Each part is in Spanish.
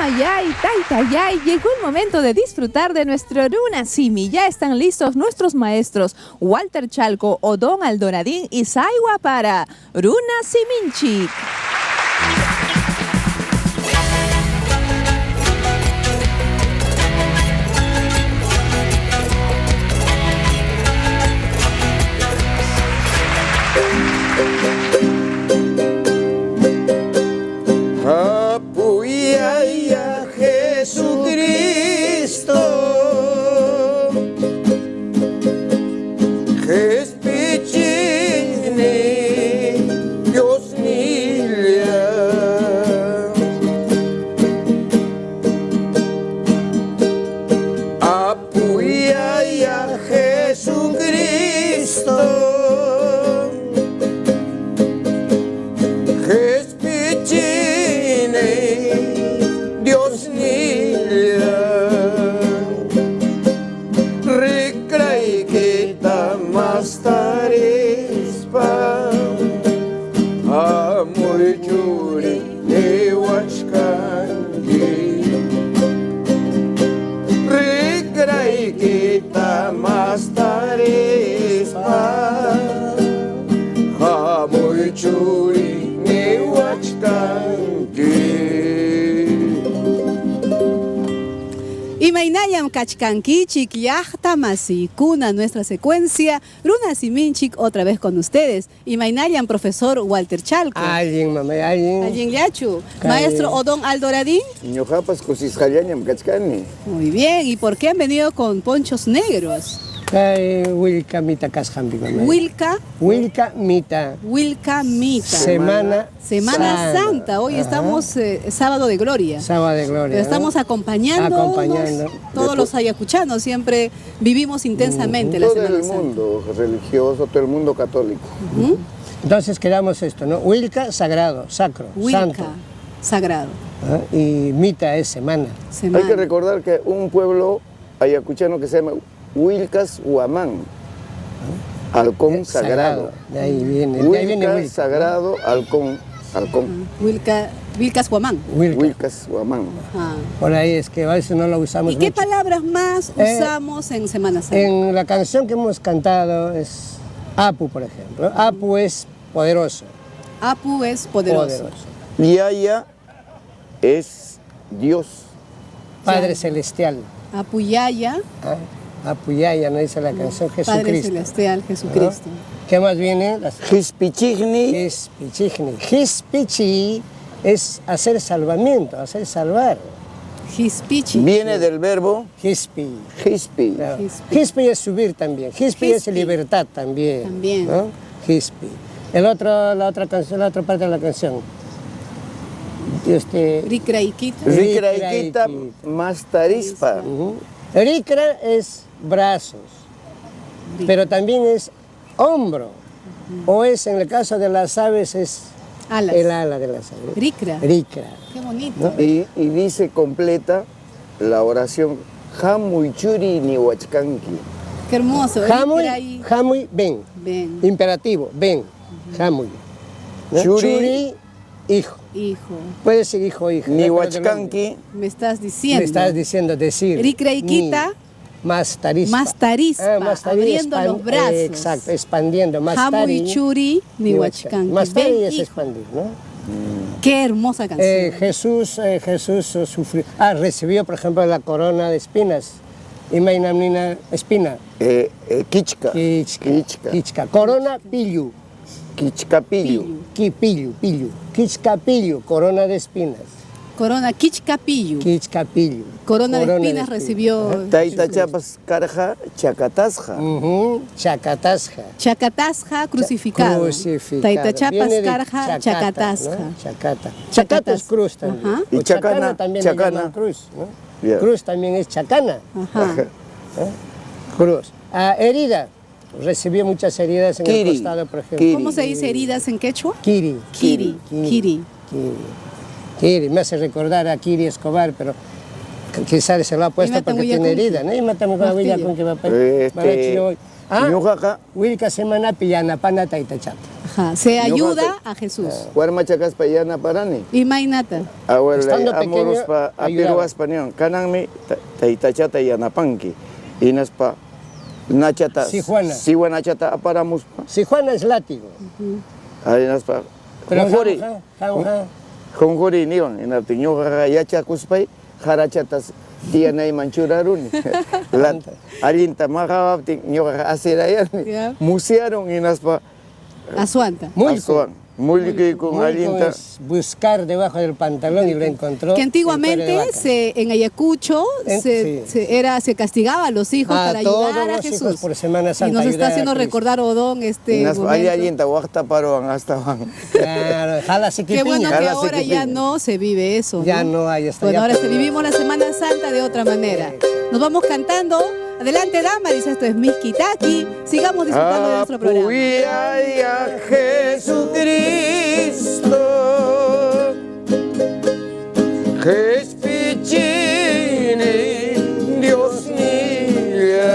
Amayay, Taitayay, llegó el momento de disfrutar de nuestro Runa Simi. Ya están listos nuestros maestros Walter Chalco, Odón Aldoradín y Saiwa para Runa Siminchik. Apoya Jesucristo, Jespichini, Dios nilia. Apoya Jesucristo, Dios nilia, recray que tamastarespa, amor churi newachkangi, recray que tamastarespa, amor churi newachkangi. Imaynallam kachkankichik llaqta masikuna, nuestra secuencia Runa Siminchik otra vez con ustedes. Imaynallam profesor Walter Chalco. Alguien, mamá, alguien. Alguien Yachu. Maestro Odón Aldoradín. Ñojapas cosisjallañam kachkani. Muy bien, ¿y por qué han venido con ponchos negros? Wilka mita kashambi, mamá. Wilka mita. Wilka mita. Semana Santa. Hoy estamos sábado de gloria. Sábado de gloria. Pero estamos acompañando. Todos los ayacuchanos siempre vivimos intensamente la Semana Santa. Todo el mundo religioso, todo el mundo católico. Entonces quedamos esto, ¿no? Wilka, sagrado, sacro, Wilka, santo. sagrado. Y mita es semana. Hay que recordar que un pueblo ayacuchano que se llama Wilkas Huamán, halcón sagrado. De ahí viene Wilka sagrado, halcón. Wilkas Huamán. Wilkas Huamán. Por ahí es que a veces no lo usamos ¿Y qué mucho. palabras más usamos en Semana Santa? En la canción que hemos cantado es Apu, por ejemplo. Apu es poderoso. Apu es poderoso. Yaya es Dios. Padre celestial. Apu Yaya. Apuyaya, no dice la canción Jesucristo. Padre celestial, Jesucristo. ¿Qué más viene? Hispichigni. Hispichi es hacer salvamiento, hacer salvar. Hispichi. Viene del verbo Hispi. hispi. Claro. Hispi es subir también. Hispi es libertad también. También. ¿no? Hispi. La otra parte de la canción. Rikraikita. Rikraikita mastarispa. Rikra es brazos, pero también es hombro, o es en el caso de las aves es Alas. el ala de las aves. Rikra. Rikra. Qué bonito. ¿No? Y dice completa la oración Hamuy churi ni huachkanki. Qué hermoso. Hamuy, ven. Ven. Imperativo, ven. Hamuy. ¿No? Churi, hijo. Hijo. Puede ser hijo o hija. Ni huachkanki. Me estás diciendo. Me estás diciendo decir. Rikraikita. Mastarispa. Mastarispa. Abriendo los brazos. Exacto, expandiendo. Hamuy churi ni huachkanki. Mastari es expandir, ¿no? Qué hermosa canción. Jesús sufrió, recibió, por ejemplo, la corona de espinas. Imaynamnina espina. Kichka. Kichka. Corona pillu. Kichkapillu. Pillu. Kichkapillu, corona de espinas. Corona Kichkapillu. Kichkapillu. Corona de espinas recibió. Taitachapas karja chakatasja. Chakatasja. Chakatasja crucificado. Taitachapas karja chakatasja. ¿no? Chacata es cruz también. Y chacana también chacana. le llaman cruz. ¿no? Yeah. Cruz también es chacana. Ajá. Cruz. Herida. Recibió muchas heridas en el costado, por ejemplo. Kiri. ¿Cómo se dice heridas en quechua? Kiri. Kiri. Me hace recordar a Kiri Escobar, pero quizás se lo ha puesto Imata porque huilla tiene con herida, ¿no? Y matamos con la huilla con que va a ñuqaqa Wilka semana pillana pana taitachata. Ajá, se ayuda a Jesús. warmachakaspa yanaparani. Y Mainata. Abuela Estando pequeño, amorospa apiruaspa niwan kananmi taytachata yanapanki hinaspa nachata Sijuana. siwa nachata aparamuspa Si Juana es látigo, hinaspa pero jonjori jonjori niwan hinaptin ñuqaqa yachakuspay harachatas tiyanay manchuraruni allinta maqawaptin ñuqaqa asirayani Ya. musearon hinaspa Asuanta. asuan mullkikun muy allinta es buscar debajo del pantalón y lo encontró. Que el cuero de antiguamente vaca. en Ayacucho Sí. se castigaba a los hijos para todos ayudar a los hijos Jesús. por Semana Y Santa. nos está ayudar a haciendo Cristo. recordar Odón este hinaspa momento. allinta waqtaparuwan astawan Claro, jala Qué bueno que Jala ahora ya sequipiña. no se vive eso. Ya no hay esta. Bueno, ya ahora perdió. vivimos la Semana Santa de otra manera. Nos vamos cantando. Adelante, dama, dice esto es Miskitaki. Sigamos disfrutando de nuestro programa. Apoya a Jesucristo, Jespichini, Dios mío.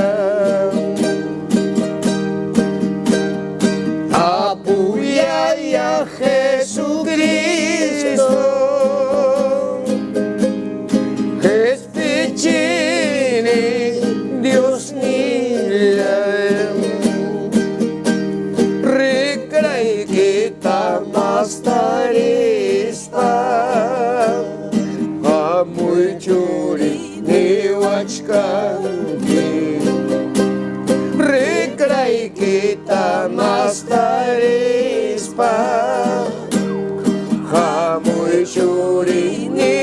Apoya a Jesucristo, Jespichini, Dios mío. Recreai kita mastarista Amuy churi ni wachkanki Recreai kita mastarista Amuy churi ni